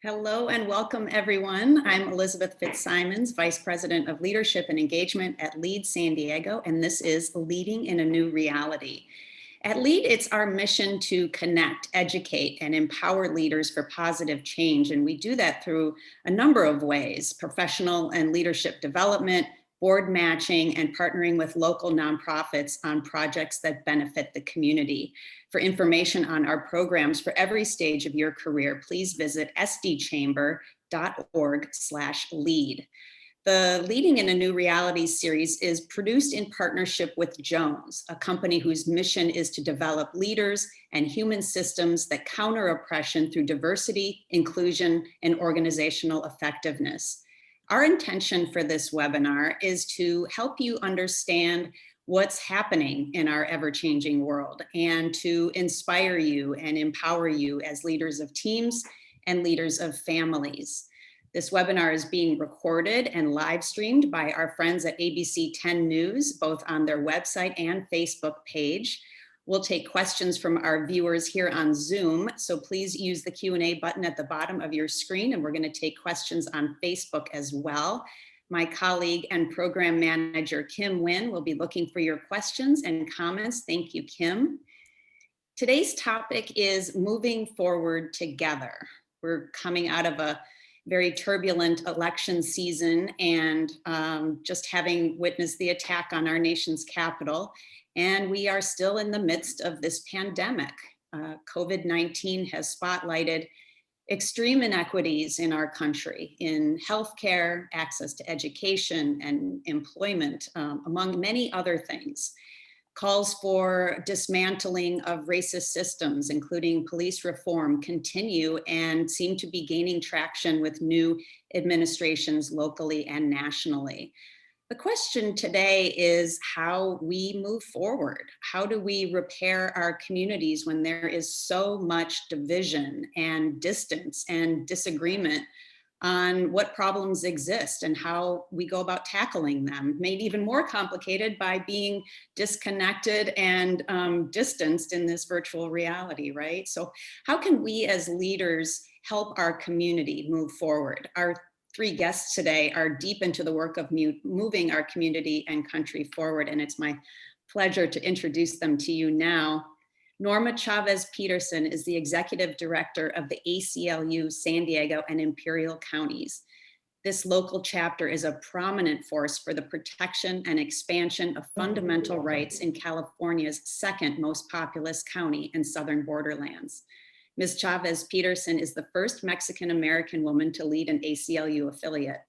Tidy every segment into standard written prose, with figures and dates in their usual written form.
Hello and welcome, everyone. I'm Elizabeth Fitzsimons, Vice President of Leadership and Engagement at LEAD San Diego, and this is Leading in a New Reality. At LEAD, it's our mission to connect, educate, and empower leaders for positive change, and we do that through a number of ways: professional and leadership development, board matching, and partnering with local nonprofits on projects that benefit the community. For information on our programs for every stage of your career, please visit sdchamber.org/lead. The Leading in a New Reality series is produced in partnership with Jones, a company whose mission is to develop leaders and human systems that counter oppression through diversity, inclusion, and organizational effectiveness. Our intention for this webinar is to help you understand what's happening in our ever-changing world and to inspire you and empower you as leaders of teams and leaders of families. This webinar is being recorded and live streamed by our friends at ABC 10 News, both on their website and Facebook page. We'll take questions from our viewers here on Zoom, so please use the Q&A button at the bottom of your screen, and we're going to take questions on Facebook as well. My colleague and program manager, Kim Nguyen, will be looking for your questions and comments. Thank you, Kim. Today's topic is moving forward together. We're coming out of a very turbulent election season and just having witnessed the attack on our nation's capital. And we are still in the midst of this pandemic. COVID-19 has spotlighted extreme inequities in our country in healthcare, access to education and employment, among many other things. Calls for dismantling of racist systems, including police reform, continue and seem to be gaining traction with new administrations locally and nationally. The question today is how we move forward. How do we repair our communities when there is so much division and distance and disagreement on what problems exist and how we go about tackling them, made even more complicated by being disconnected and distanced in this virtual reality, right? So how can we as leaders help our community move forward? Our three guests today are deep into the work of moving our community and country forward, and it's my pleasure to introduce them to you now. Norma Chávez-Peterson is the Executive Director of the ACLU San Diego and Imperial counties. This local chapter is a prominent force for the protection and expansion of fundamental rights in California's second most populous county and southern borderlands. Ms. Chávez-Peterson is the first Mexican-American woman to lead an ACLU affiliate.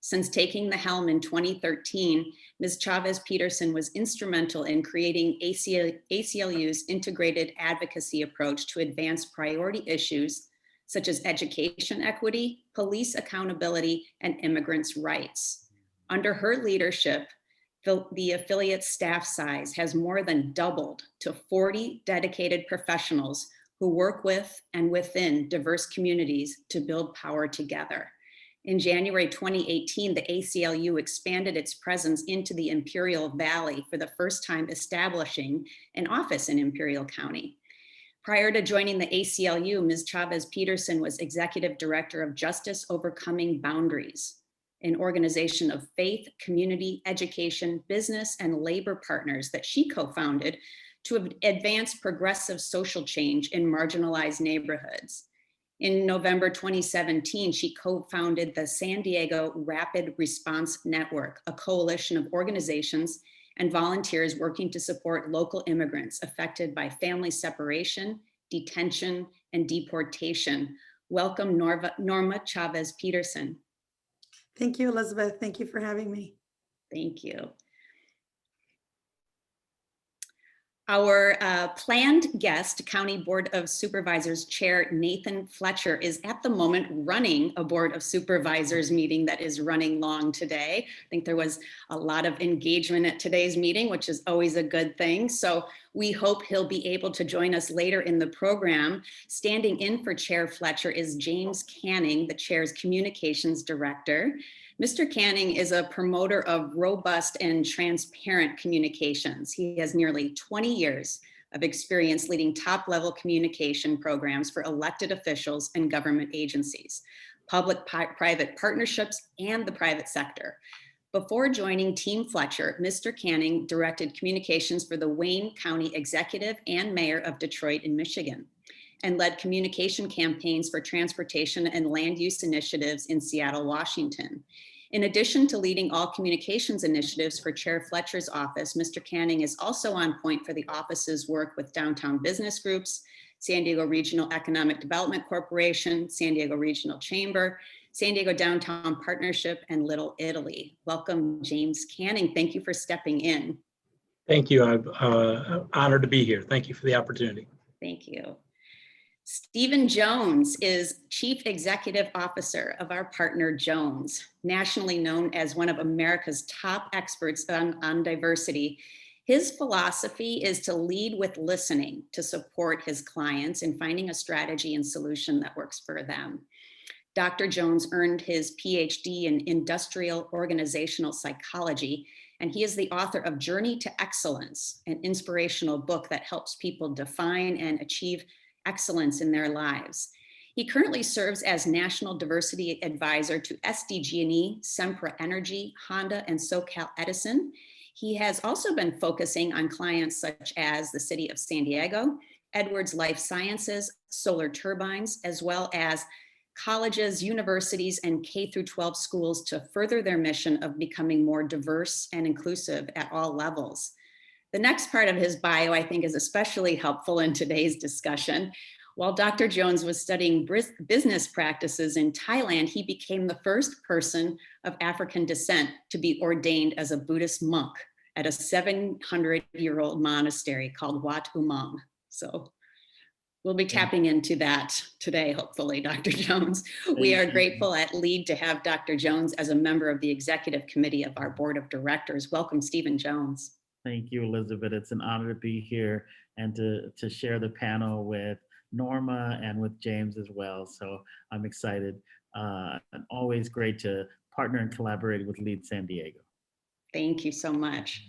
Since taking the helm in 2013, Ms. Chávez-Peterson was instrumental in creating ACLU's integrated advocacy approach to advance priority issues such as education equity, police accountability, and immigrants' rights. Under her leadership, the affiliate staff size has more than doubled to 40 dedicated professionals who work with and within diverse communities to build power together. In January 2018, the ACLU expanded its presence into the Imperial Valley for the first time, establishing an office in Imperial County. Prior to joining the ACLU, Ms. Chávez-Peterson was Executive Director of Justice Overcoming Boundaries, an organization of faith, community, education, business, and labor partners that she co-founded to advance progressive social change in marginalized neighborhoods. In November 2017, she co-founded the San Diego Rapid Response Network, a coalition of organizations and volunteers working to support local immigrants affected by family separation, detention, and deportation. Welcome, Norma Chávez-Peterson. Thank you, Elizabeth. Thank you for having me. Thank you. Our planned guest, County Board of Supervisors Chair Nathan Fletcher, is at the moment running a Board of Supervisors meeting that is running long today. I think there was a lot of engagement at today's meeting, which is always a good thing. So we hope he'll be able to join us later in the program. Standing in for Chair Fletcher is James Canning, the chair's communications director. Mr. Canning is a promoter of robust and transparent communications. He has nearly 20 years of experience leading top-level communication programs for elected officials and government agencies, public-private partnerships, and the private sector. Before joining Team Fletcher, Mr. Canning directed communications for the Wayne County Executive and Mayor of Detroit in Michigan, and led communication campaigns for transportation and land use initiatives in Seattle, Washington. In addition to leading all communications initiatives for Chair Fletcher's office, Mr. Canning is also on point for the office's work with downtown business groups, San Diego Regional Economic Development Corporation, San Diego Regional Chamber, San Diego Downtown Partnership, and Little Italy. Welcome, James Canning. Thank you for stepping in. Thank you. I'm honored to be here. Thank you for the opportunity. Thank you. Stephen Jones is Chief Executive Officer of our partner Jones, nationally known as one of America's top experts on diversity. His philosophy is to lead with listening to support his clients in finding a strategy and solution that works for them. Dr. Jones earned his PhD in industrial organizational psychology, and he is the author of Journey to Excellence, an inspirational book that helps people define and achieve excellence in their lives. He currently serves as National Diversity Advisor to SDG&E, Sempra Energy, Honda, and SoCal Edison. He has also been focusing on clients such as the City of San Diego, Edwards Life Sciences, Solar Turbines, as well as colleges, universities, and K-12 schools to further their mission of becoming more diverse and inclusive at all levels. The next part of his bio, I think, is especially helpful in today's discussion. While Dr. Jones was studying business practices in Thailand, he became the first person of African descent to be ordained as a Buddhist monk at a 700-year-old monastery called Wat Umang. So we'll be tapping into that today, hopefully, Dr. Jones. We are grateful at LEAD to have Dr. Jones as a member of the executive committee of our board of directors. Welcome, Stephen Jones. Thank you, Elizabeth. It's an honor to be here and to share the panel with Norma and with James as well. So I'm excited. And always great to partner and collaborate with LEAD San Diego. Thank you so much.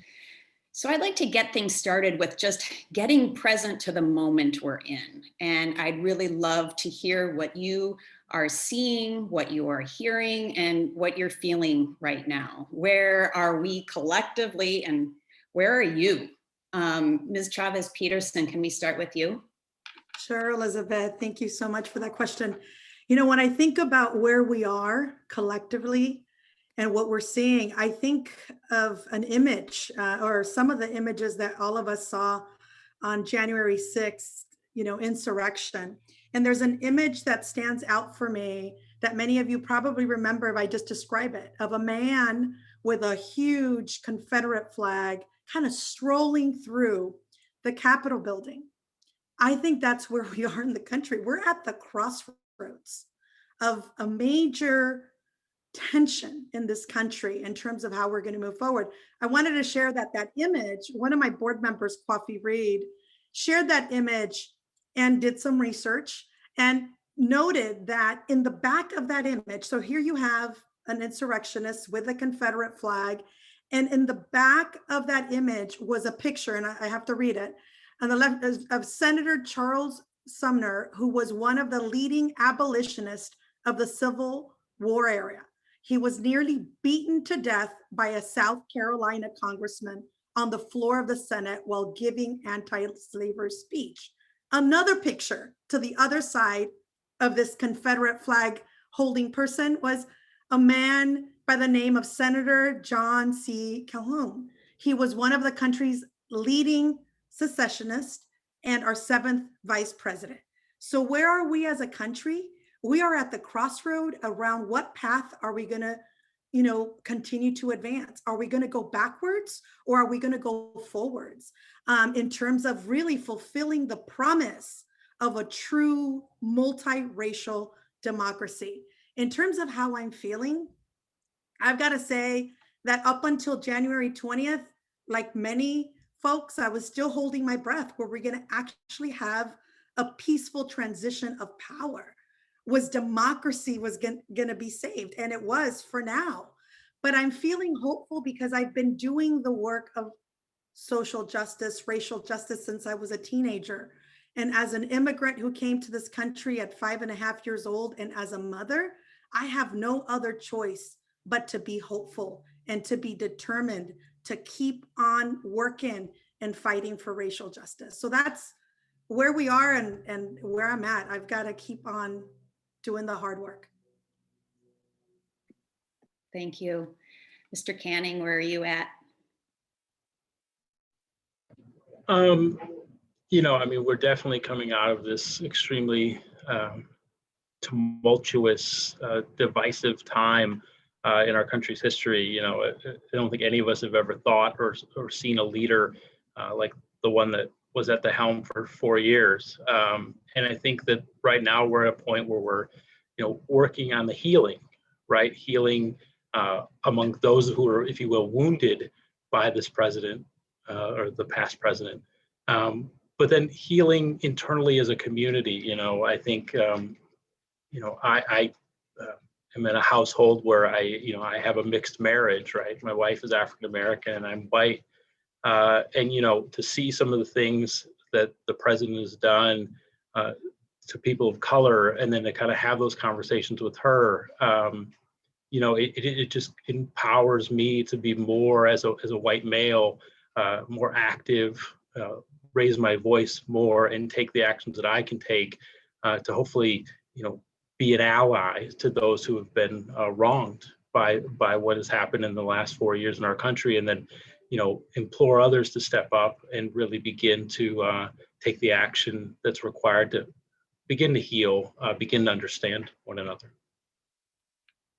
So I'd like to get things started with just getting present to the moment we're in. And I'd really love to hear what you are seeing, what you are hearing, and what you're feeling right now. Where are we collectively, and where are you? Ms. Chávez-Peterson, can we start with you? Sure, Elizabeth. Thank you so much for that question. You know, when I think about where we are collectively and what we're seeing, I think of an image or some of the images that all of us saw on January 6th, you know, insurrection. And there's an image that stands out for me that many of you probably remember if I just describe it, of a man with a huge Confederate flag kind of strolling through the Capitol building. I think that's where we are in the country. We're at the crossroads of a major tension in this country in terms of how we're going to move forward. I wanted to share that image, one of my board members, Kwafi Reed, shared that image and did some research and noted that in the back of that image, so here you have an insurrectionist with a Confederate flag, and in the back of that image was a picture, and I have to read it, on the left of Senator Charles Sumner, who was one of the leading abolitionists of the Civil War era. He was nearly beaten to death by a South Carolina congressman on the floor of the Senate while giving anti-slavery speech. Another picture to the other side of this Confederate flag holding person was a man by the name of Senator John C. Calhoun. He was one of the country's leading secessionists and our 7th vice president. So where are we as a country? We are at the crossroad around what path are we gonna, continue to advance? Are we gonna go backwards or are we gonna go forwards in terms of really fulfilling the promise of a true multiracial democracy? In terms of how I'm feeling, I've got to say that up until January 20th, like many folks, I was still holding my breath. Were we going to actually have a peaceful transition of power? Was democracy going to be saved? And it was for now. But I'm feeling hopeful because I've been doing the work of social justice, racial justice since I was a teenager. And as an immigrant who came to this country at 5.5 years old, and as a mother, I have no other choice but to be hopeful and to be determined to keep on working and fighting for racial justice. So that's where we are and where I'm at. I've got to keep on doing the hard work. Thank you. Mr. Canning, where are you at? We're definitely coming out of this extremely tumultuous, divisive time in our country's history. I don't think any of us have ever thought or seen a leader like the one that was at the helm for 4 years. And I think that right now we're at a point where we're, working on the healing, right? Healing among those who are, if you will, wounded by this president or the past president. But then healing internally as a community. I think, I am in a household where I have a mixed marriage, right? My wife is African American and I'm white. And to see some of the things that the president has done to people of color, and then to kind of have those conversations with her, it just empowers me to be more as a white male, more active, raise my voice more, and take the actions that I can take to hopefully, be an ally to those who have been wronged by what has happened in the last 4 years in our country, and then, implore others to step up and really begin to take the action that's required to begin to heal, begin to understand one another.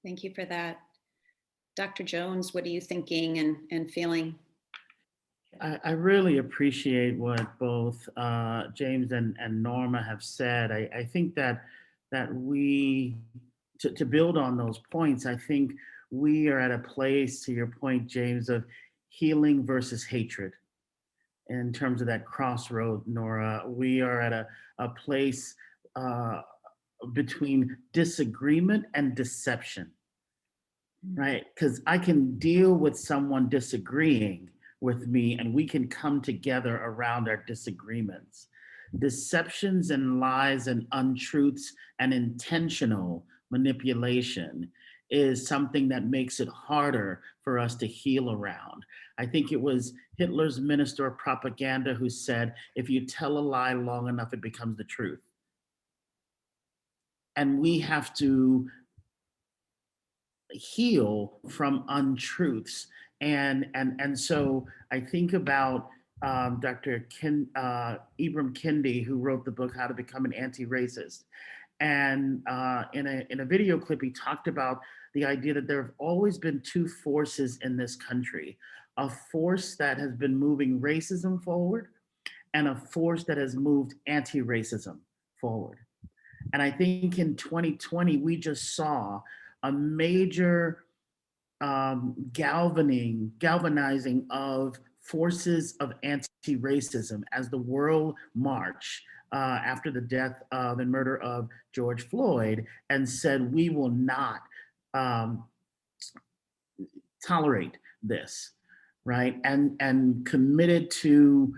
Thank you for that. Dr. Jones, what are you thinking and feeling? I really appreciate what both James and Norma have said. I think that we, to build on those points, I think we are at a place, to your point, James, of healing versus hatred. In terms of that crossroad, Nora, we are at a place between disagreement and deception, right? Because I can deal with someone disagreeing with me and we can come together around our disagreements. Deceptions and lies and untruths and intentional manipulation is something that makes it harder for us to heal around. I think it was Hitler's minister of propaganda who said, if you tell a lie long enough, it becomes the truth. And we have to heal from untruths. And so I think about Dr. Ibram Kendi, who wrote the book, How to Become an Anti-Racist. And in a video clip, he talked about the idea that there have always been two forces in this country, a force that has been moving racism forward and a force that has moved anti-racism forward. And I think in 2020, we just saw a major galvanizing of forces of anti-racism as the world marched after the death of and murder of George Floyd, and said, we will not tolerate this, right? And committed to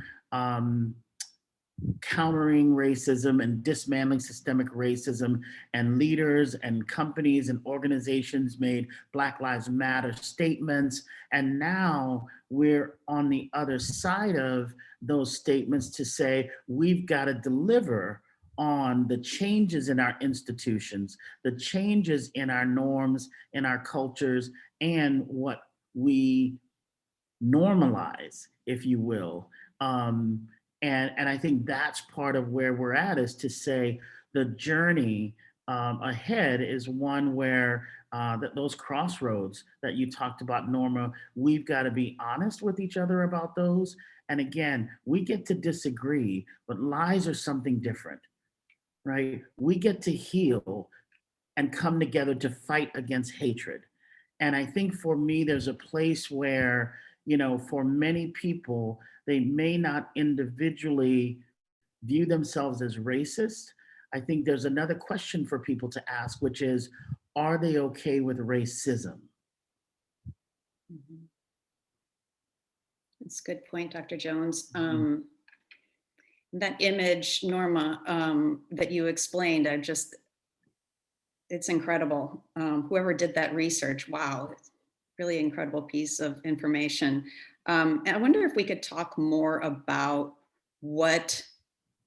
countering racism and dismantling systemic racism, and leaders and companies and organizations made Black Lives Matter statements. And now we're on the other side of those statements to say we've got to deliver on the changes in our institutions, the changes in our norms, in our cultures, and what we normalize, if you will. And I think that's part of where we're at, is to say the journey ahead is one where those crossroads that you talked about, Norma, we've got to be honest with each other about those. And again, we get to disagree, but lies are something different, right? We get to heal and come together to fight against hatred. And I think for me, there's a place where, for many people, they may not individually view themselves as racist. I think there's another question for people to ask, which is, are they okay with racism? Mm-hmm. That's a good point, Dr. Jones. That image, Norma, that you explained, it's incredible. Whoever did that research, wow, really incredible piece of information. And I wonder if we could talk more about what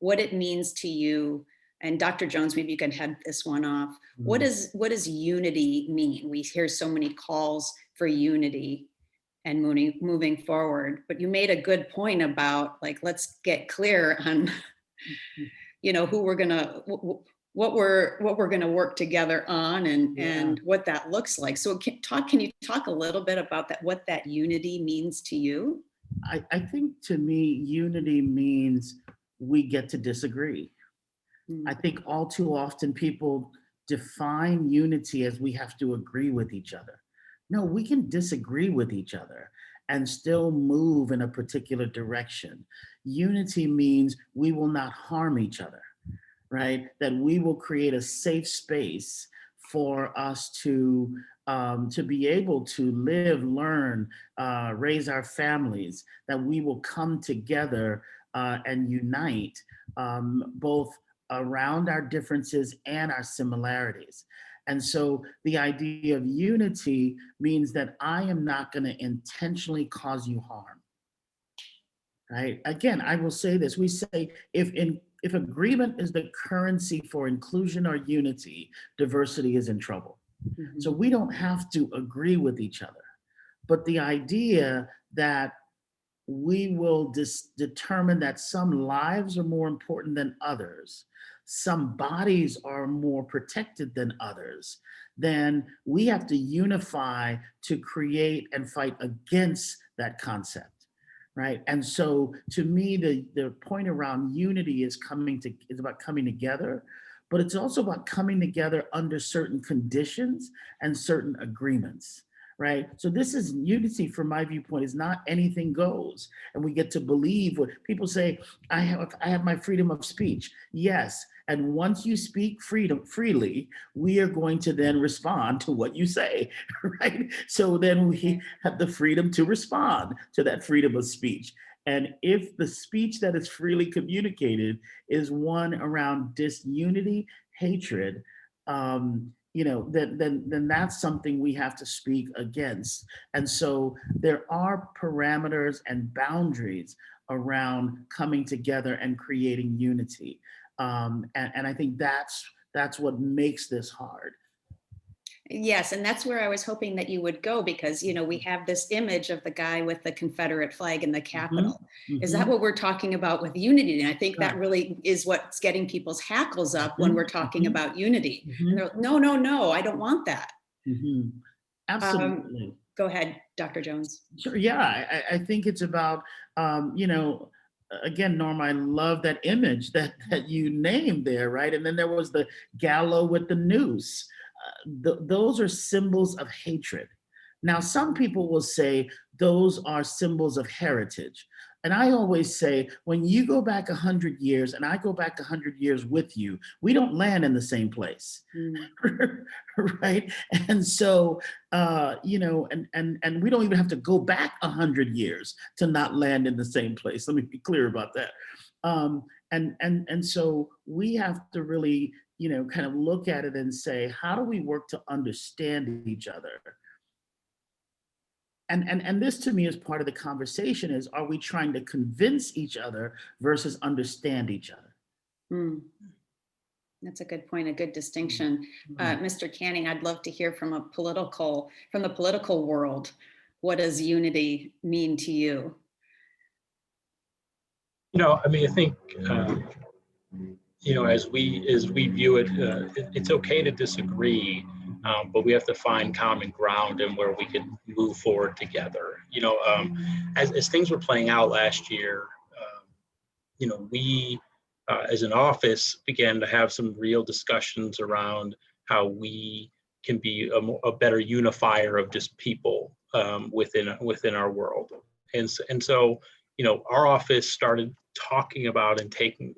it means to you. And Dr. Jones, maybe you can head this one off. What does unity mean? We hear so many calls for unity and moving forward, but you made a good point about, like, let's get clear on, who we're gonna, what we're gonna work together on, and what that looks like. So can you talk a little bit about that, what that unity means to you? I think, to me, unity means we get to disagree. I think all too often people define unity as we have to agree with each other. No, we can disagree with each other and still move in a particular direction. Unity means we will not harm each other, right? That we will create a safe space for us to be able to live, learn, raise our families, that we will come together and unite, both around our differences and our similarities. And so the idea of unity means that I am not going to intentionally cause you harm, right? Again, I will say this. We say, if agreement is the currency for inclusion or unity, diversity is in trouble. Mm-hmm. So we don't have to agree with each other. But the idea that we will determine that some lives are more important than others, some bodies are more protected than others, then we have to unify to create and fight against that concept, right? And so to me, the point around unity is about coming together, but it's also about coming together under certain conditions and certain agreements. Right? So this is unity, from my viewpoint, is not anything goes. And we get to believe what people say, I have my freedom of speech. Yes. And once you speak freely, we are going to then respond to what you say, right? So then we have the freedom to respond to that freedom of speech. And if the speech that is freely communicated is one around disunity, hatred, then that's something we have to speak against. And so there are parameters and boundaries around coming together and creating unity. And I think that's what makes this hard. Yes, and that's where I was hoping that you would go, because, we have this image of the guy with the Confederate flag in the Capitol. Mm-hmm. Is that what we're talking about with unity? And I think that really is what's getting people's hackles up when we're talking about unity. And they're like, no, I don't want that. Absolutely. Go ahead, Dr. Jones. Sure. Yeah, I think it's about, again, Norma, I love that image that you named there, right? And then there was the gallows with the noose. Those are symbols of hatred. Now, some people will say those are symbols of heritage. And I always say, when you go back 100 years and I go back 100 years with you, we don't land in the same place. Right? And so, and we don't even have to go back 100 years to not land in the same place. Let me be clear about that. And so we have to really, kind of look at it and say, how do we work to understand each other? And this to me is part of the conversation is, are we trying to convince each other versus understand each other? That's a good point, a good distinction. Mr. Canning, I'd love to hear from the political world. What does unity mean to you? I think, as we view it, it's okay to disagree, but we have to find common ground and where we can move forward together. As things were playing out last year, we, as an office, began to have some real discussions around how we can be a better unifier of just people within our world. And so, our office started talking about and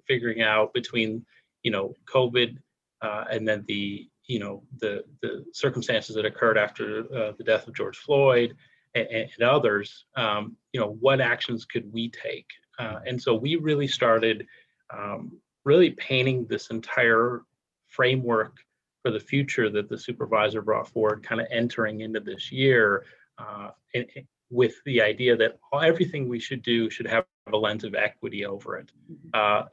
figuring out between, COVID and then the circumstances that occurred after the death of George Floyd and others, what actions could we take? And so we really started really painting this entire framework for the future that the supervisor brought forward, kind of entering into this year, with the idea that everything we should do should have a lens of equity over it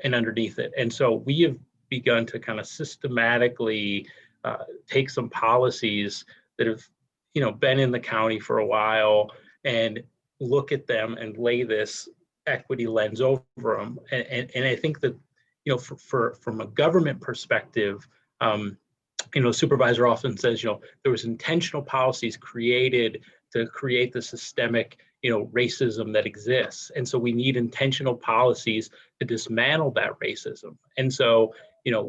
and underneath it. And so we have begun to kind of systematically take some policies that have, been in the county for a while and look at them and lay this equity lens over them. And I think that, from a government perspective, supervisor often says, there was intentional policies created to create the systemic, racism that exists. And so we need intentional policies to dismantle that racism. And so,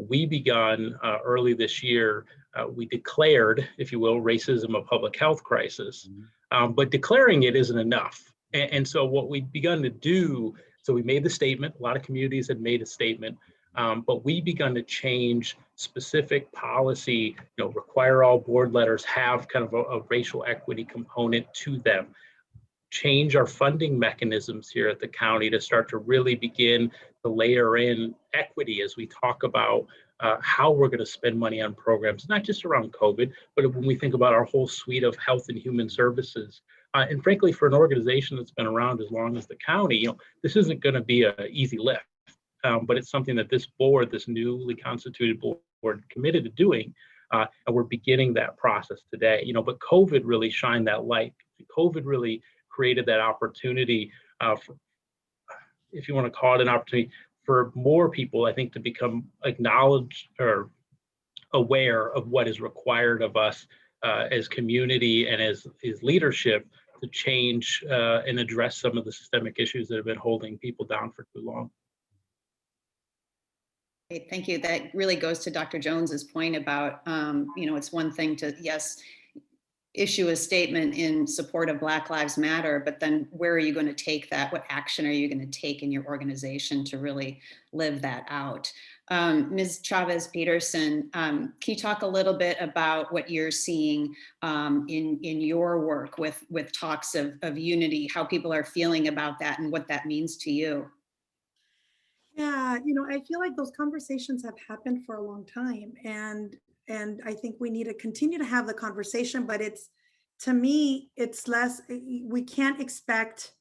we begun early this year, we declared, if you will, racism a public health crisis, but declaring it isn't enough. And so what we've begun to do, so we made the statement, a lot of communities had made a statement, but we begun to change specific policy, require all board letters have kind of a racial equity component to them, change our funding mechanisms here at the county to start to really begin to layer in equity as we talk about how we're going to spend money on programs, not just around COVID, but when we think about our whole suite of health and human services. And frankly, for an organization that's been around as long as the county, this isn't going to be an easy lift. But it's something that this board, this newly constituted board, committed to doing, and we're beginning that process today. But COVID really shined that light. COVID really created that opportunity, for, if you want to call it an opportunity, for more people, I think, to become acknowledged or aware of what is required of us as community and as leadership to change and address some of the systemic issues that have been holding people down for too long. Great, thank you. That really goes to Dr. Jones's point about, it's one thing to, yes, issue a statement in support of Black Lives Matter, but then where are you going to take that? What action are you going to take in your organization to really live that out? Ms. Chávez-Peterson, can you talk a little bit about what you're seeing in your work with talks of unity, how people are feeling about that and what that means to you? Yeah, I feel like those conversations have happened for a long time, and I think we need to continue to have the conversation, but to me, it's less, we can't expect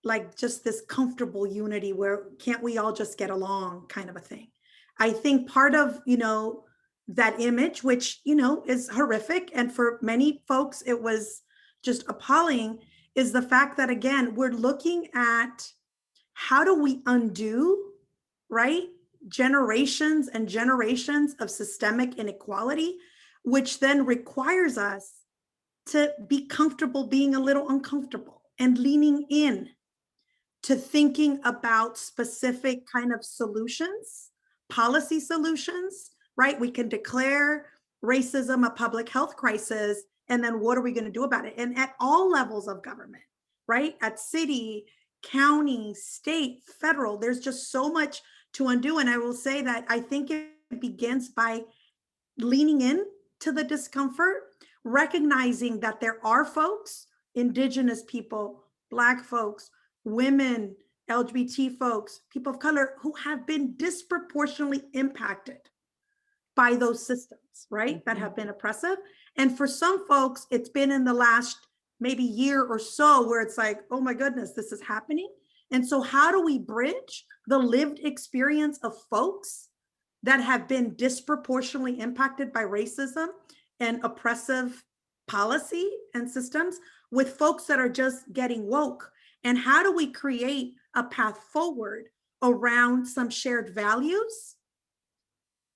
like just this comfortable unity where can't we all just get along kind of a thing. I think part of, that image, which, is horrific, and for many folks, it was just appalling, is the fact that, again, we're looking at how do we undo, right? Generations and generations of systemic inequality, which then requires us to be comfortable being a little uncomfortable and leaning in to thinking about specific kind of solutions, policy solutions, right? We can declare racism a public health crisis, and then what are we going to do about it? And at all levels of government, right? At city, county, state, federal. There's just so much to undo. And I will say that I think it begins by leaning in to the discomfort, recognizing that there are folks, Indigenous people, Black folks, women, LGBT folks, people of color, who have been disproportionately impacted by those systems, right? That have been oppressive. And for some folks, it's been in the last maybe year or so where it's like, oh my goodness, this is happening. And so how do we bridge the lived experience of folks that have been disproportionately impacted by racism and oppressive policy and systems with folks that are just getting woke? And how do we create a path forward around some shared values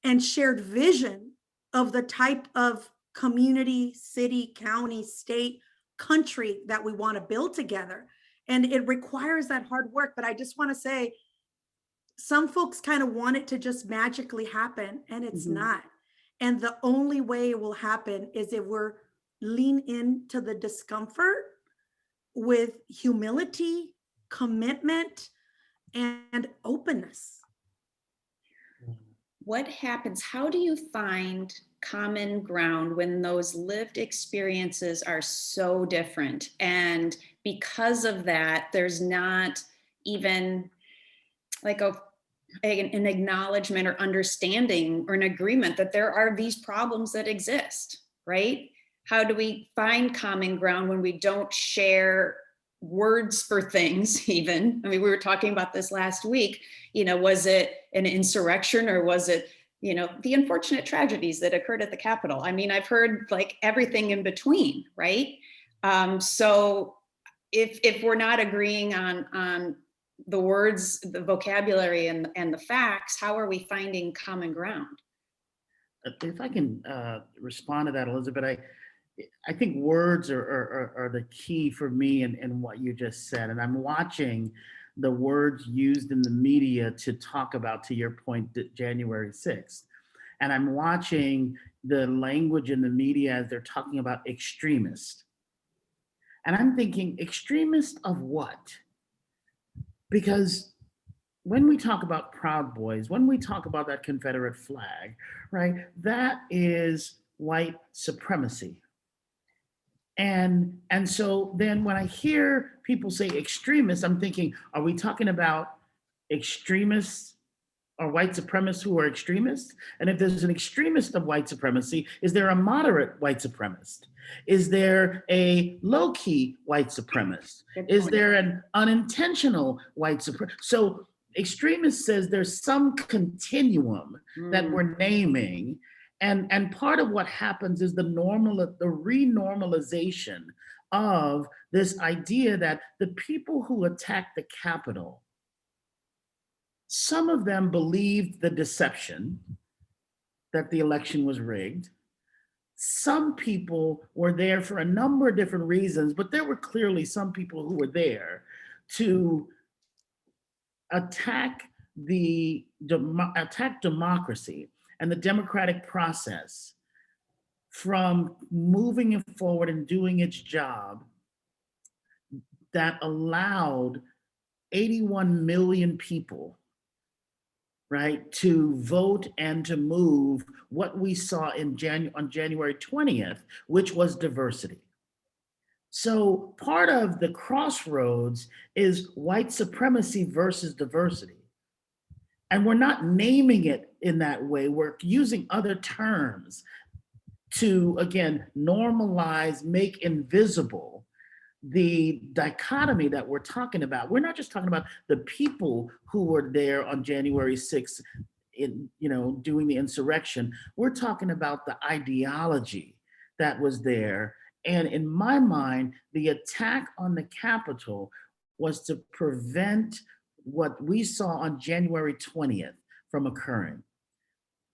and shared vision of the type of community, city, county, state, country that we want to build together? And it requires that hard work. But I just want to say, some folks kind of want it to just magically happen, and it's not. And the only way it will happen is if we're lean into the discomfort with humility, commitment, and openness. What happens? How do you find common ground when those lived experiences are so different? And because of that, there's not even like an acknowledgement or understanding or an agreement that there are these problems that exist, right? How do we find common ground when we don't share words for things even? I mean, we were talking about this last week, was it an insurrection or was it, the unfortunate tragedies that occurred at the Capitol? I mean, I've heard like everything in between, right? So if we're not agreeing on the words, the vocabulary and the facts, how are we finding common ground? If I can respond to that, Elizabeth, I think words are the key for me in what you just said. And I'm watching the words used in the media to talk about, to your point, January 6th. And I'm watching the language in the media as they're talking about extremist. And I'm thinking, extremist of what? Because when we talk about Proud Boys, when we talk about that Confederate flag, right, that is white supremacy. And so then when I hear people say extremists, I'm thinking, are we talking about extremists or white supremacists who are extremists? And if there's an extremist of white supremacy, is there a moderate white supremacist? Is there a low-key white supremacist? Is there an unintentional white supremacist? So extremist says there's some continuum that we're naming. And part of what happens is the renormalization of this idea that the people who attacked the Capitol, some of them believed the deception that the election was rigged. Some people were there for a number of different reasons, but there were clearly some people who were there to attack democracy and the democratic process from moving it forward and doing its job, that allowed 81 million people, right, to vote and to move what we saw on January 20th, which was diversity. So part of the crossroads is white supremacy versus diversity. And we're not naming it in that way. We're using other terms to, again, normalize, make invisible the dichotomy that we're talking about. We're not just talking about the people who were there on January 6th doing the insurrection. We're talking about the ideology that was there. And in my mind, the attack on the Capitol was to prevent what we saw on January 20th from occurring,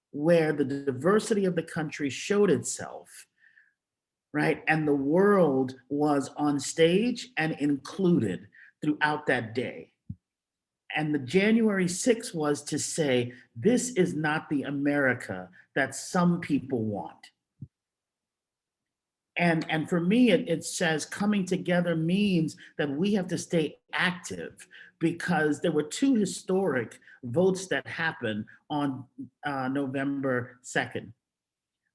where the diversity of the country showed itself, right? And the world was on stage and included throughout that day. And the January 6th was to say, this is not the America that some people want. And for me, it says coming together means that we have to stay active, because there were two historic votes that happened on November 2nd,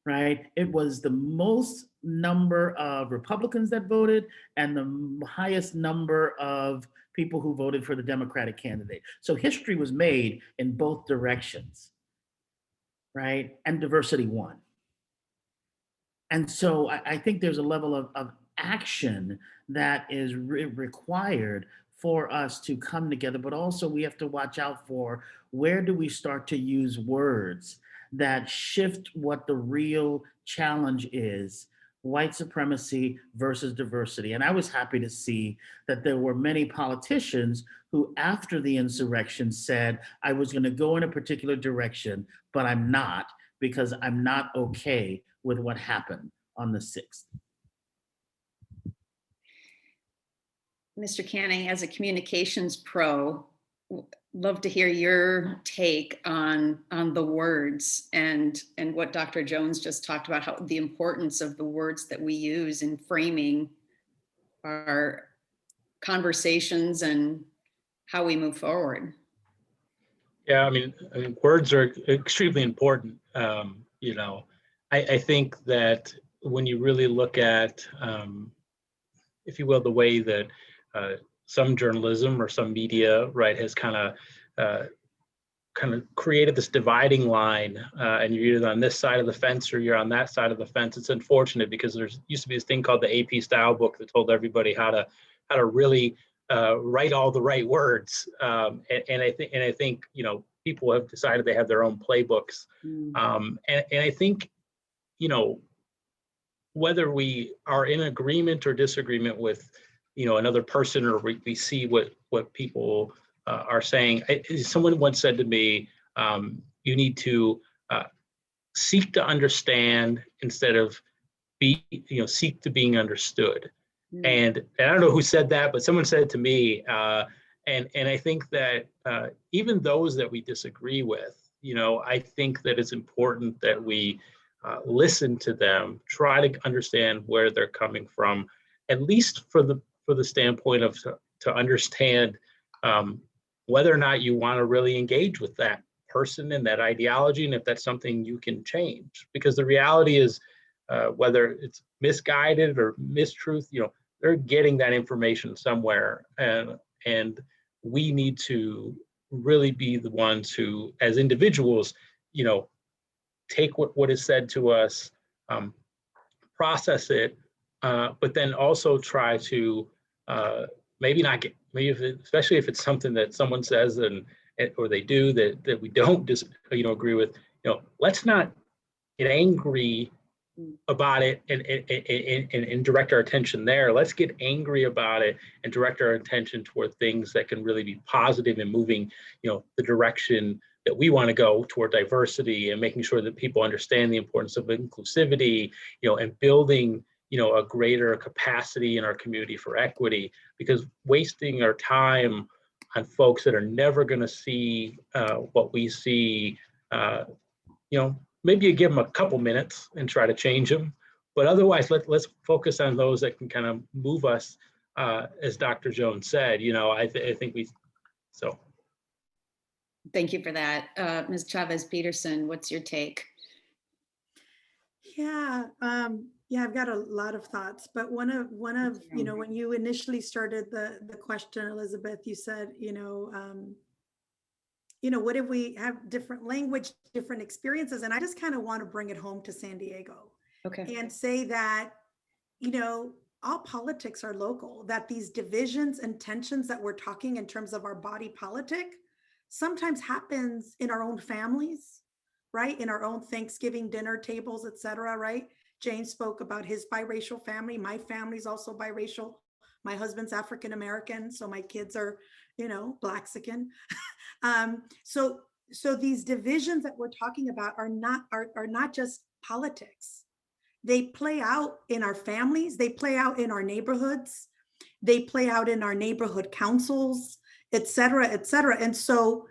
right? It was the most number of Republicans that voted and the highest number of people who voted for the Democratic candidate. So history was made in both directions, right? And diversity won. And so I think there's a level of action that is required for us to come together, but also we have to watch out for, where do we start to use words that shift what the real challenge is: white supremacy versus diversity. And I was happy to see that there were many politicians who, after the insurrection, said, I was going to go in a particular direction, but I'm not, because I'm not okay with what happened on the 6th. Mr. Canning, as a communications pro, love to hear your take on the words and what Dr. Jones just talked about, how the importance of the words that we use in framing our conversations and how we move forward. Yeah, I mean words are extremely important. You know, I think that when you really look at, if you will, the way that some journalism or some media, right, has kind of created this dividing line, and you're either on this side of the fence or you're on that side of the fence. It's unfortunate, because there used to be this thing called the AP style book that told everybody how to really write all the right words. And I think you know, people have decided they have their own playbooks. And I think, you know, whether we are in agreement or disagreement with, you know, another person, or we see what people are saying. Someone once said to me, you need to seek to understand instead of seek to being understood. And I don't know who said that, but someone said it to me. And I think that even those that we disagree with, you know, I think that it's important that we listen to them, try to understand where they're coming from, at least for the standpoint of to understand whether or not you want to really engage with that person and that ideology, and if that's something you can change. Because the reality is, whether it's misguided or mistruth, you know, they're getting that information somewhere, and we need to really be the ones who, as individuals, you know, take what is said to us, process it, but then also try to maybe not get, especially if it's something that someone says or they do that we don't agree with, you know, let's not get angry about it and direct our attention there. Let's get angry about it and direct our attention toward things that can really be positive in moving, you know, the direction that we want to go toward diversity, and making sure that people understand the importance of inclusivity, you know, and building, you know, a greater capacity in our community for equity. Because wasting our time on folks that are never going to see what we see, you know, maybe you give them a couple minutes and try to change them, but otherwise let's focus on those that can kind of move us, as Dr. Jones said. You know, I think so. Thank you for that. Ms. Chávez-Peterson, what's your take? Yeah, I've got a lot of thoughts, but one of you know, when you initially started the question, Elizabeth, you said, you know, what if we have different language, different experiences? And I just kind of want to bring it home to San Diego, okay, and say that, you know, all politics are local, that these divisions and tensions that we're talking in terms of our body politic sometimes happens in our own families, right? In our own Thanksgiving dinner tables, et cetera, right? James spoke about his biracial family. My family's also biracial. My husband's African-American, so my kids are, you know, Blaxican. So these divisions that we're talking about are not just politics. They play out in our families. They play out in our neighborhoods. They play out in our neighborhood councils, et cetera, et cetera. And so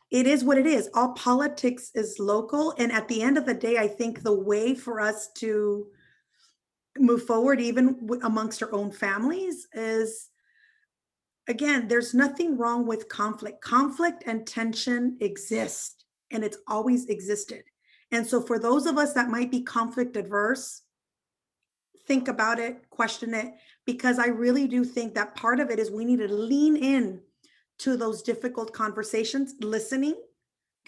it is what it is. All politics is local. And at the end of the day, I think the way for us to move forward, even amongst our own families, is, again, there's nothing wrong with conflict. Conflict and tension exist, and it's always existed. And so for those of us that might be conflict adverse, think about it, question it, because I really do think that part of it is we need to lean in to those difficult conversations, listening,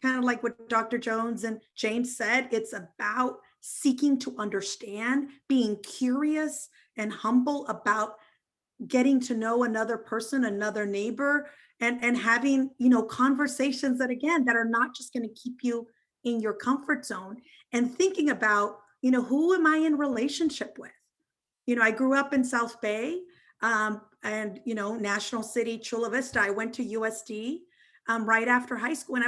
kind of like what Dr. Jones and James said. It's about seeking to understand, being curious and humble about getting to know another person, another neighbor, and having, conversations that, again, that are not just going to keep you in your comfort zone, and thinking about, who am I in relationship with? I grew up in South Bay, and, National City, Chula Vista. I went to USD right after high school, and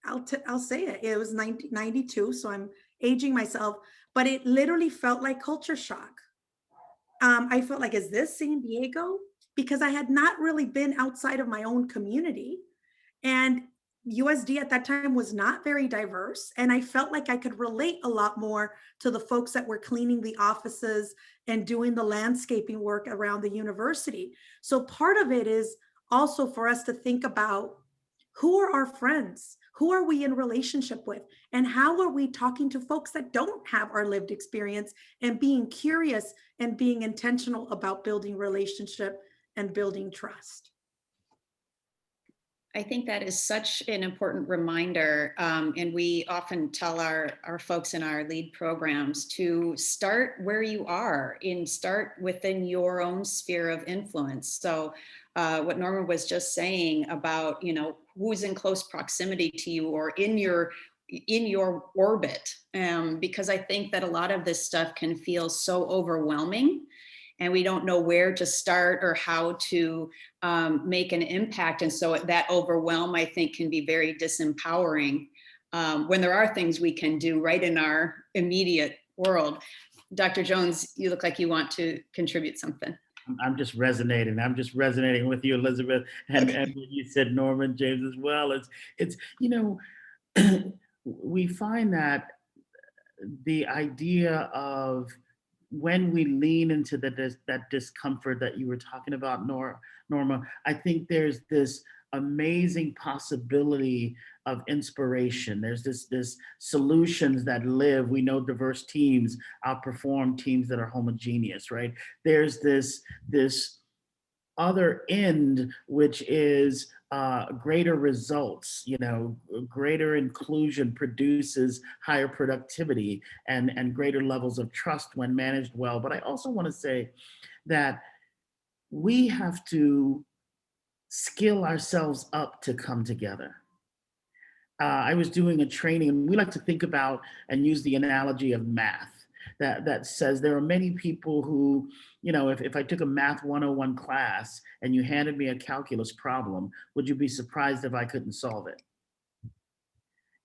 I'll say it, it was 1992, so I'm aging myself, but it literally felt like culture shock. I felt like, is this San Diego? Because I had not really been outside of my own community. And USD at that time was not very diverse. And I felt like I could relate a lot more to the folks that were cleaning the offices and doing the landscaping work around the university. So part of it is also for us to think about, who are our friends? Who are we in relationship with? And how are we talking to folks that don't have our lived experience, and being curious and being intentional about building relationship and building trust? I think that is such an important reminder. And we often tell our folks in our lead programs to start where you are, start within your own sphere of influence. So what Norma was just saying about, who's in close proximity to you or in your orbit, because I think that a lot of this stuff can feel so overwhelming, and we don't know where to start or how to make an impact. And so that overwhelm, I think, can be very disempowering when there are things we can do right in our immediate world. Dr. Jones, you look like you want to contribute something. I'm just resonating. I'm just resonating with you, Elizabeth, and what you said, Norma and James, as well. It's we find that the idea of when we lean into that discomfort that you were talking about, Norma, I think there's this amazing possibility of inspiration. There's this solutions that live. We know diverse teams outperform teams that are homogeneous, right? There's this other end, which is greater results, greater inclusion produces higher productivity and greater levels of trust when managed well. But I also want to say that we have to skill ourselves up to come together. I was doing a training, and we like to think about and use the analogy of math that says there are many people who, if I took a math 101 class and you handed me a calculus problem, would you be surprised if I couldn't solve it?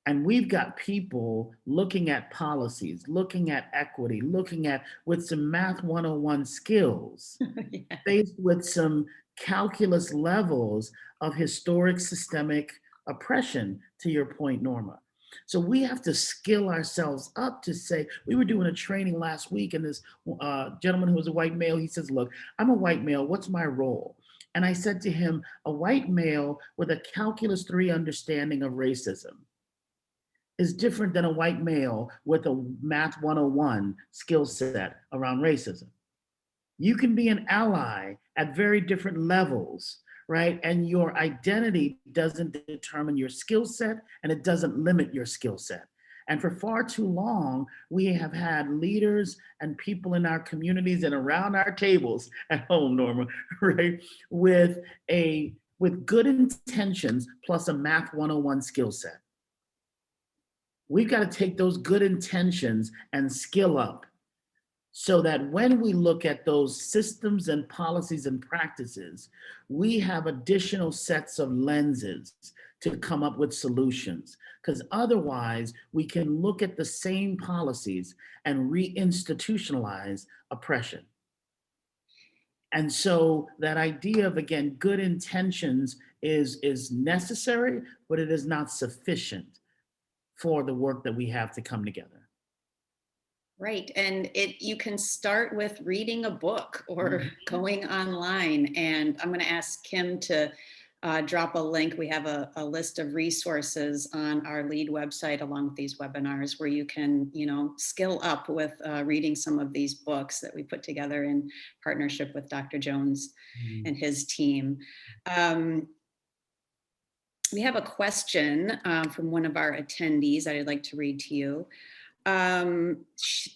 And we've got people looking at policies, looking at equity, looking at with some math 101 skills, yeah, faced with some calculus levels of historic systemic oppression, to your point, Norma. So we have to skill ourselves up to say, we were doing a training last week, and this gentleman who was a white male, he says, look, I'm a white male, what's my role? And I said to him, a white male with a calculus 3 understanding of racism is different than a white male with a math 101 skill set around racism. You can be an ally at very different levels, right? And your identity doesn't determine your skill set, and it doesn't limit your skill set. And for far too long, we have had leaders and people in our communities and around our tables at home, Norma, right? With good intentions plus a math 101 skill set. We've got to take those good intentions and skill up, so that when we look at those systems and policies and practices, we have additional sets of lenses to come up with solutions. Because otherwise, we can look at the same policies and reinstitutionalize oppression. And so that idea of, again, good intentions is necessary, but it is not sufficient for the work that we have to come together. Right, and you can start with reading a book or going online. And I'm going to ask Kim to drop a link. We have a list of resources on our LEAD website along with these webinars where you can, skill up with reading some of these books that we put together in partnership with Dr. Jones and his team. We have a question from one of our attendees that I'd like to read to you.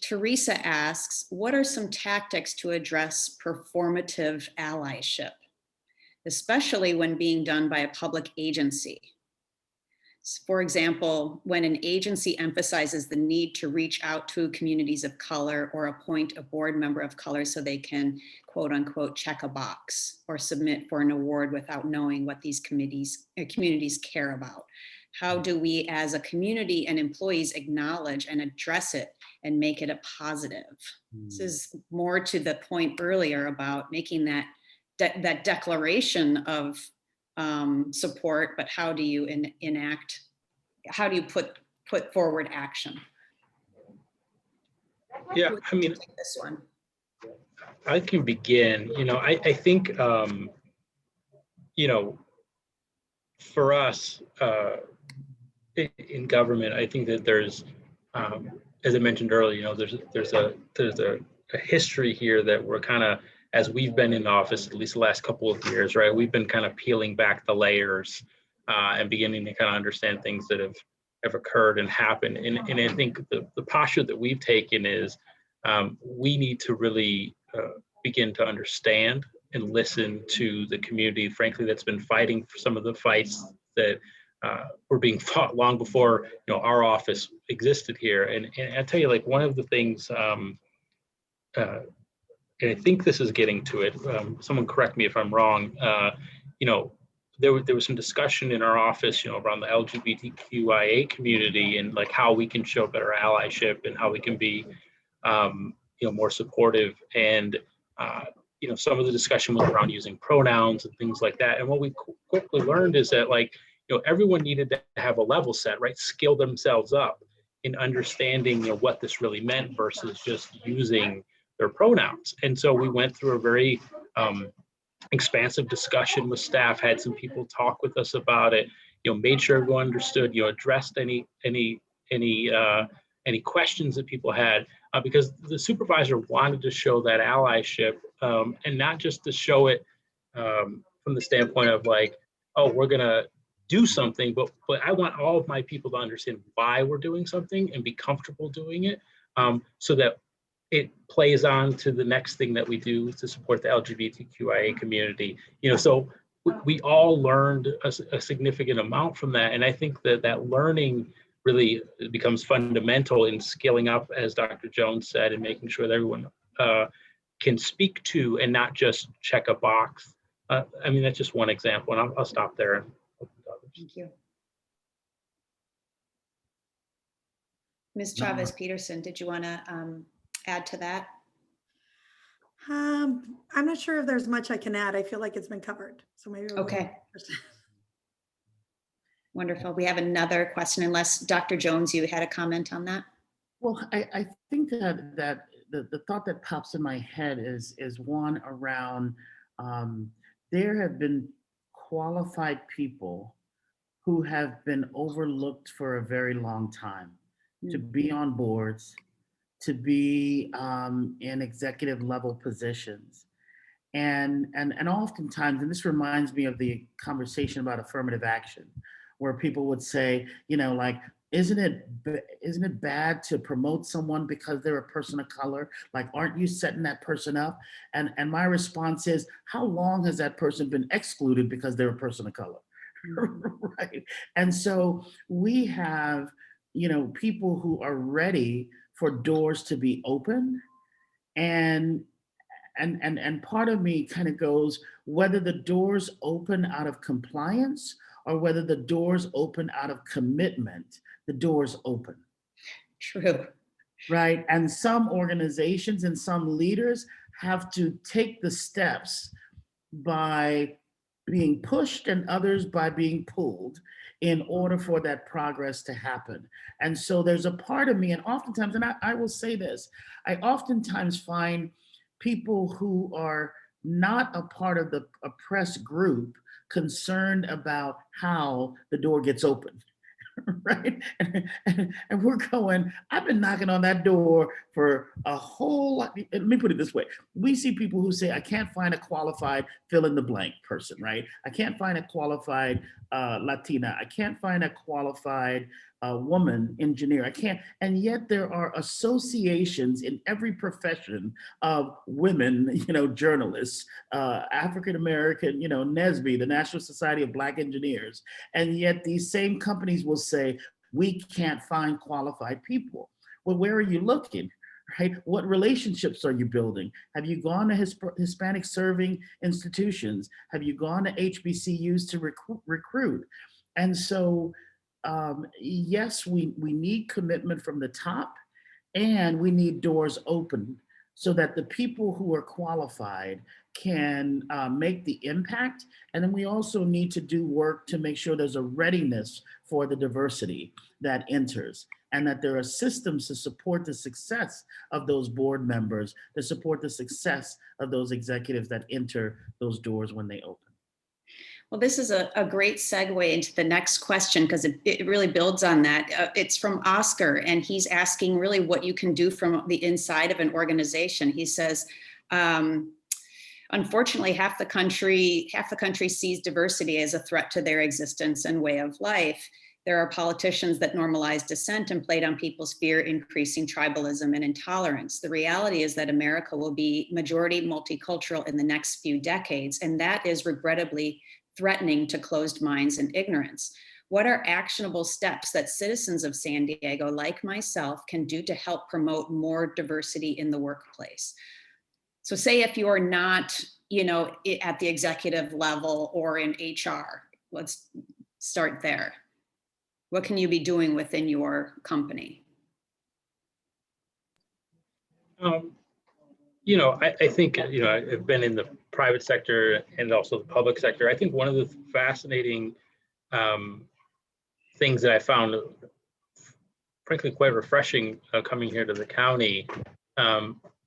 Teresa asks, what are some tactics to address performative allyship, especially when being done by a public agency? For example, when an agency emphasizes the need to reach out to communities of color or appoint a board member of color so they can, quote unquote, check a box or submit for an award without knowing what these communities care about. How do we as a community and employees acknowledge and address it and make it a positive? This is more to the point earlier about making that declaration of support, but how do you enact, how do you put forward action? Yeah, I mean, take this one. I can begin. I think, for us in government, I think that there's, as I mentioned earlier, there's a history here that we're kind of, as we've been in office, at least the last couple of years, right? We've been kind of peeling back the layers and beginning to kind of understand things that have occurred and happened. And I think the posture that we've taken is we need to really begin to understand and listen to the community, frankly, that's been fighting for some of the fights that were being fought long before our office existed here. And I tell you, like, one of the things, and I think this is getting to it. Someone correct me if I'm wrong. There was some discussion in our office, around the LGBTQIA community and like how we can show better allyship and how we can be, more supportive. And some of the discussion was around using pronouns and things like that. And what we quickly learned is that, like, everyone needed to have a level set, right? Skill themselves up in understanding, what this really meant versus just using their pronouns. And so we went through a very expansive discussion with staff, had some people talk with us about it, made sure everyone understood, addressed any questions that people had, because the supervisor wanted to show that allyship, and not just to show it from the standpoint of like, oh, we're gonna do something, but I want all of my people to understand why we're doing something and be comfortable doing it, so that it plays on to the next thing that we do to support the LGBTQIA community. So we all learned a significant amount from that. And I think that learning really becomes fundamental in scaling up, as Dr. Jones said, and making sure that everyone can speak to and not just check a box. That's just one example, and I'll stop there. Thank you. Ms. Chávez-Peterson, did you want to add to that? I'm not sure if there's much I can add. I feel like it's been covered. So maybe we'll okay. Wonderful. We have another question, unless Dr. Jones, you had a comment on that? Well, I think that the thought that pops in my head is one around there have been qualified people who have been overlooked for a very long time to be on boards, to be in executive level positions. And oftentimes, and this reminds me of the conversation about affirmative action, where people would say, like, isn't it bad to promote someone because they're a person of color? Like, aren't you setting that person up? And my response is, how long has that person been excluded because they're a person of color? Right. And so we have, people who are ready for doors to be open. And part of me kind of goes, whether the doors open out of compliance or whether the doors open out of commitment, the doors open. True. Right. And some organizations and some leaders have to take the steps by being pushed and others by being pulled in order for that progress to happen. And so there's a part of me, and oftentimes, and I will say this, I oftentimes find people who are not a part of the oppressed group concerned about how the door gets open. Right? And we're going, I've been knocking on that door for a whole lot. Let me put it this way. We see people who say, I can't find a qualified fill in the blank person, right? I can't find a qualified Latina. I can't find a qualified woman engineer. I can't. And yet there are associations in every profession of women, journalists, African-American, NSBE, the National Society of Black Engineers. And yet these same companies will say, we can't find qualified people. Well, where are you looking? Right? What relationships are you building? Have you gone to Hispanic serving institutions? Have you gone to HBCUs to recruit? And so, yes, we need commitment from the top, and we need doors open so that the people who are qualified can make the impact. And then we also need to do work to make sure there's a readiness for the diversity that enters, and that there are systems to support the success of those board members, to support the success of those executives that enter those doors when they open. Well, this is a great segue into the next question, because it really builds on that. It's from Oscar, and he's asking really what you can do from the inside of an organization. He says, unfortunately, half the country sees diversity as a threat to their existence and way of life. There are politicians that normalize dissent and played on people's fear, increasing tribalism and intolerance. The reality is that America will be majority multicultural in the next few decades, and that is regrettably threatening to closed minds and ignorance. What are actionable steps that citizens of San Diego, like myself, can do to help promote more diversity in the workplace? So say if you're not, at the executive level or in HR, let's start there. What can you be doing within your company? I think, I've been in the private sector and also the public sector. I think one of the fascinating things that I found, frankly, quite refreshing coming here to the county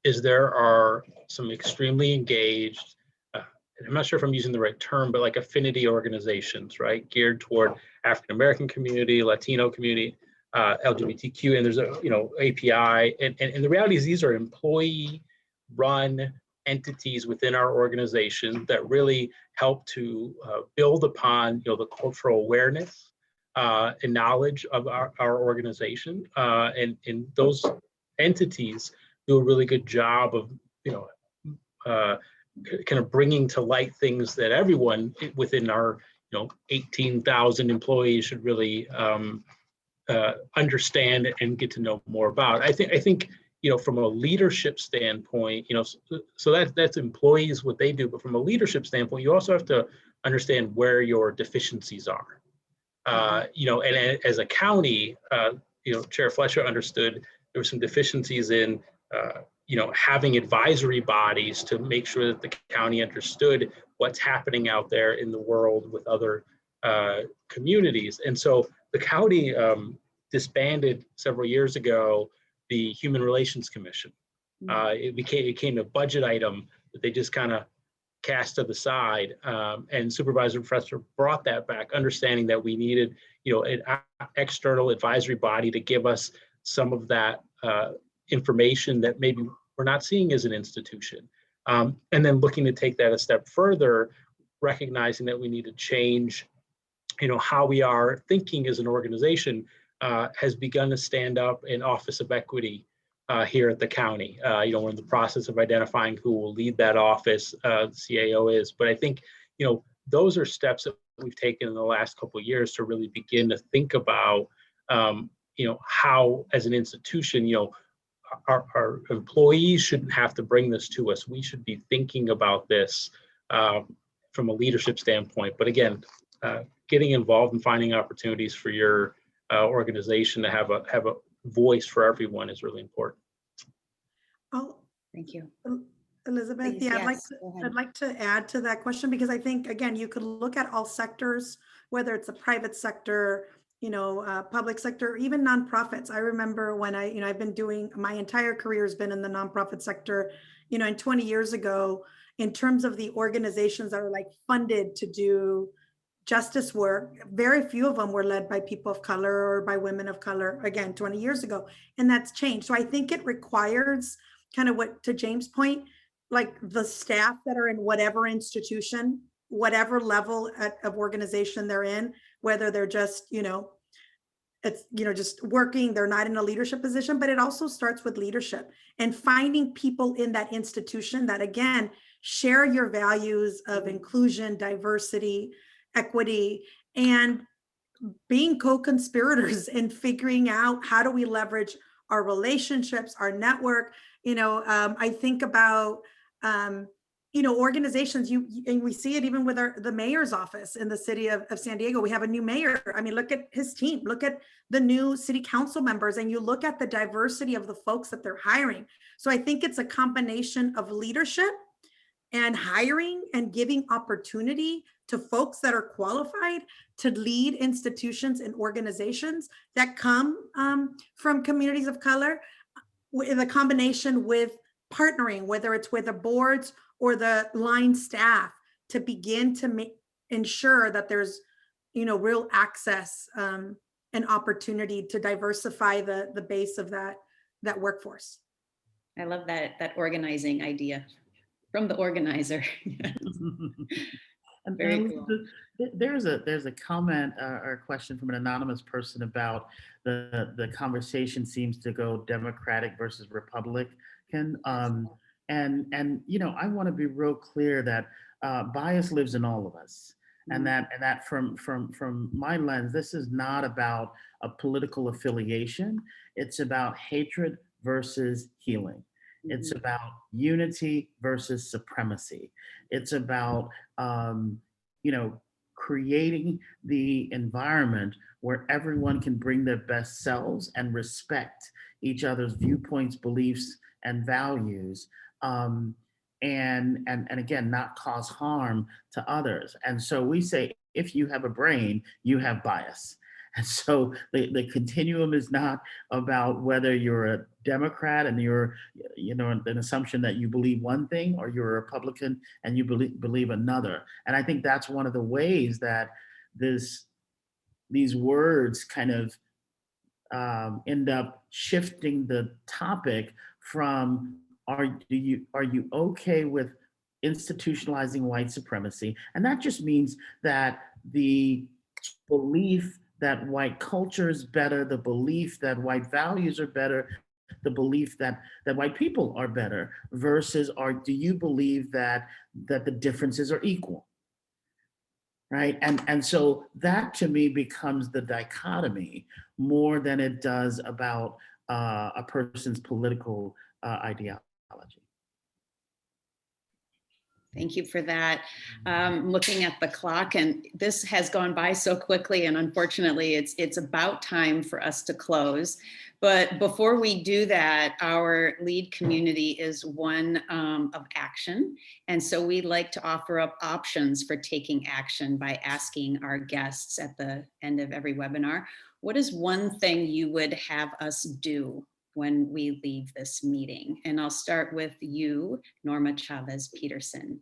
is there are some extremely engaged, I'm not sure if I'm using the right term, but like affinity organizations, right? Geared toward African-American community, Latino community, LGBTQ, and there's API. And the reality is these are employee-run entities within our organization that really help to build upon, the cultural awareness and knowledge of our organization. And those entities do a really good job of, kind of bringing to light things that everyone within our 18,000 employees should really understand and get to know more about. I think from a leadership standpoint, so that's employees, what they do, but from a leadership standpoint, you also have to understand where your deficiencies are. And as a county, Chair Fletcher understood there were some deficiencies in having advisory bodies to make sure that the county understood what's happening out there in the world with other communities. And so the county disbanded several years ago the Human Relations Commission. It became a budget item that they just kind of cast to the side. And Supervisor Fletcher brought that back, understanding that we needed an external advisory body to give us some of that information that maybe we're not seeing as an institution. And then looking to take that a step further, recognizing that we need to change, how we are thinking as an organization, has begun to stand up an Office of Equity here at the county. We're in the process of identifying who will lead that office, the CAO is. But I think, those are steps that we've taken in the last couple of years to really begin to think about, how as an institution, our employees shouldn't have to bring this to us. We should be thinking about this from a leadership standpoint. But again, getting involved and finding opportunities for your organization to have a voice for everyone is really important. Oh, thank you. Elizabeth, Please, yeah, yes, go ahead. I'd like to add to that question, because I think, again, you could look at all sectors, whether it's a private sector, public sector, or even nonprofits. I remember when I've been doing, my entire career has been in the nonprofit sector, and 20 years ago, in terms of the organizations that are like funded to do justice work, very few of them were led by people of color or by women of color, again, 20 years ago. And that's changed. So I think it requires kind of what, to James' point, like the staff that are in whatever institution, whatever level of organization they're in, whether they're just, it's, just working, they're not in a leadership position, but it also starts with leadership and finding people in that institution that, again, share your values of inclusion, diversity, equity, and being co-conspirators and figuring out how do we leverage our relationships, our network. I think about, organizations, and we see it even with the mayor's office in the city of San Diego. We have a new mayor. I mean, look at his team, look at the new city council members, and you look at the diversity of the folks that they're hiring. So I think it's a combination of leadership and hiring and giving opportunity to folks that are qualified to lead institutions and organizations that come from communities of color, in a combination with partnering, whether it's with the boards or the line staff, to begin to ensure that there's, real access and opportunity to diversify the base of that workforce. I love that organizing idea from the organizer. And Very cool. There's a comment or a question from an anonymous person about the conversation seems to go Democratic versus Republican. And I want to be real clear that bias lives in all of us. And that from my lens, this is not about a political affiliation. It's about hatred versus healing. It's about unity versus supremacy. It's about, creating the environment where everyone can bring their best selves and respect each other's viewpoints, beliefs, and values. And again, not cause harm to others. And so we say, if you have a brain, you have bias. And so the continuum is not about whether you're a Democrat and you're, an assumption that you believe one thing, or you're a Republican and you believe another. And I think that's one of the ways that these words kind of end up shifting the topic from are you okay with institutionalizing white supremacy? And that just means that the belief that white culture is better, the belief that white values are better, the belief that white people are better, versus do you believe that the differences are equal, right? And so that to me becomes the dichotomy more than it does about a person's political ideology. Thank you for that. Looking at the clock, and this has gone by so quickly, and unfortunately it's about time for us to close. But before we do that, our lead community is one of action. And so we'd like to offer up options for taking action by asking our guests at the end of every webinar, what is one thing you would have us do when we leave this meeting? And I'll start with you, Norma Chávez-Peterson.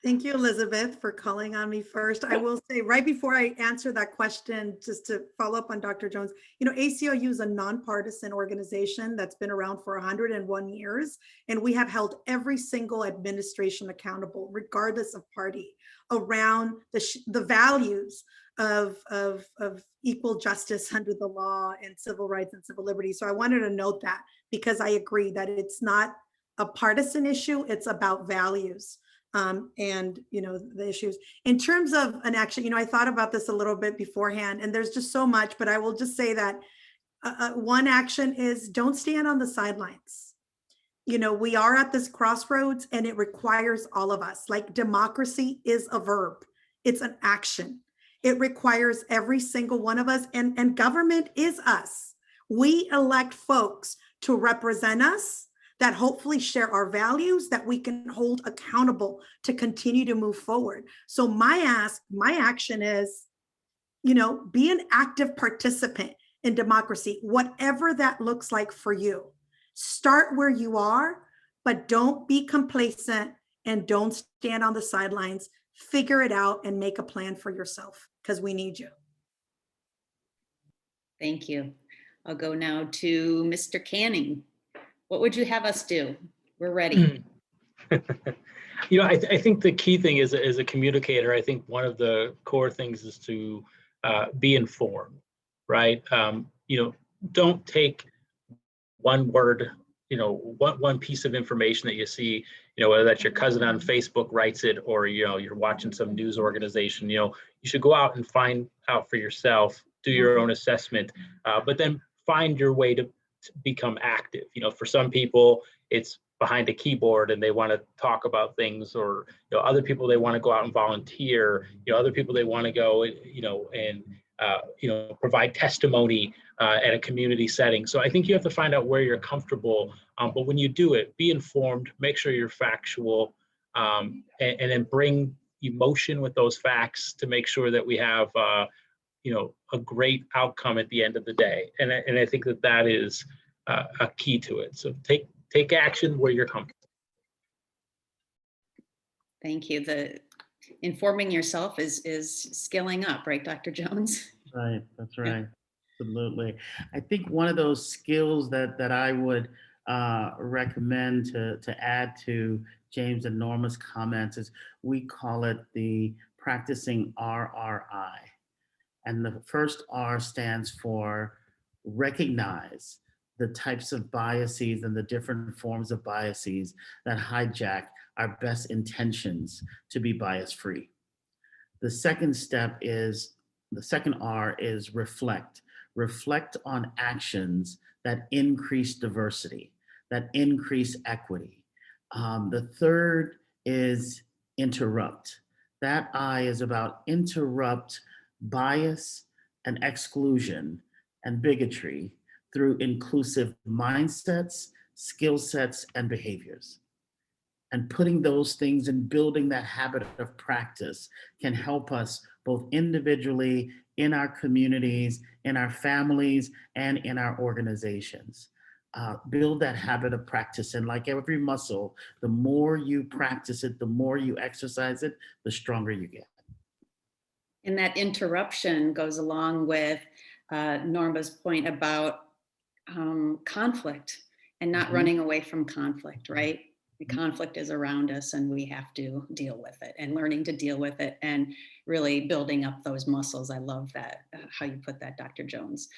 Thank you, Elizabeth, for calling on me first. I will say right before I answer that question, just to follow up on Dr. Jones, ACLU is a nonpartisan organization that's been around for 101 years, and we have held every single administration accountable, regardless of party, around the values of equal justice under the law and civil rights and civil liberties. So I wanted to note that, because I agree that it's not a partisan issue, it's about values. And the issues in terms of an action, I thought about this a little bit beforehand, and there's just so much, but I will just say that one action is don't stand on the sidelines. We are at this crossroads, and it requires all of us. Like, democracy is a verb, it's an action. It requires every single one of us, and government is us. We elect folks to represent us, that hopefully share our values that we can hold accountable to continue to move forward. So my action is, be an active participant in democracy, whatever that looks like for you. Start where you are, but don't be complacent and don't stand on the sidelines. Figure it out and make a plan for yourself, because we need you. Thank you. I'll go now to Mr. Canning. What would you have us do? We're ready. I think the key thing is, as a communicator, I think one of the core things is to be informed, right? Don't take one word, one piece of information that you see, whether that's your cousin on Facebook writes it, or, you're watching some news organization, you should go out and find out for yourself, do your own assessment, but then find your way to become active. For some people, it's behind a keyboard and they want to talk about things, or other people, they want to go out and volunteer. Other people, they want to go and provide testimony at a community setting. So I think you have to find out where you're comfortable, but when you do it, be informed, make sure you're factual, and then bring emotion with those facts to make sure that we have a great outcome at the end of the day. And I think that is a key to it. So take action where you're comfortable. Thank you. The informing yourself is skilling up, right, Dr. Jones? Right, that's right. Absolutely. I think one of those skills that I would recommend to add to James and Norma's comments is, we call it the practicing RRI. And the first R stands for recognize the types of biases and the different forms of biases that hijack our best intentions to be bias-free. The second R is reflect. Reflect on actions that increase diversity, that increase equity. The third is interrupt. That I is about interrupt bias and exclusion and bigotry through inclusive mindsets, skill sets, and behaviors. And putting those things and building that habit of practice can help us both individually, in our communities, in our families, and in our organizations. Build that habit of practice. And like every muscle, the more you practice it, the more you exercise it, the stronger you get. And that interruption goes along with Norma's point about conflict and not running away from conflict, right? The conflict is around us and we have to deal with it, and learning to deal with it and really building up those muscles. I love that, how you put that, Dr. Jones.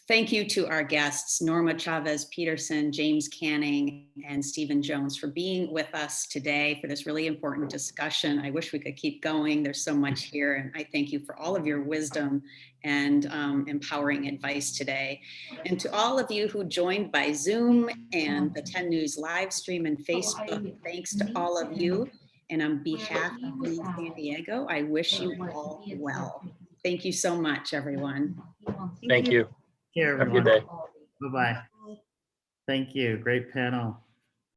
Thank you to our guests, Norma Chávez-Peterson, James Canning, and Stephen Jones, for being with us today for this really important discussion. I wish we could keep going. There's so much here, and I thank you for all of your wisdom and empowering advice today. And to all of you who joined by Zoom and the 10 News live stream and Facebook, thanks to all of you. And on behalf of Lead San Diego, I wish you all well. Thank you so much, everyone. Thank you. Care, Have a good day. Bye-bye. Thank you. Great panel.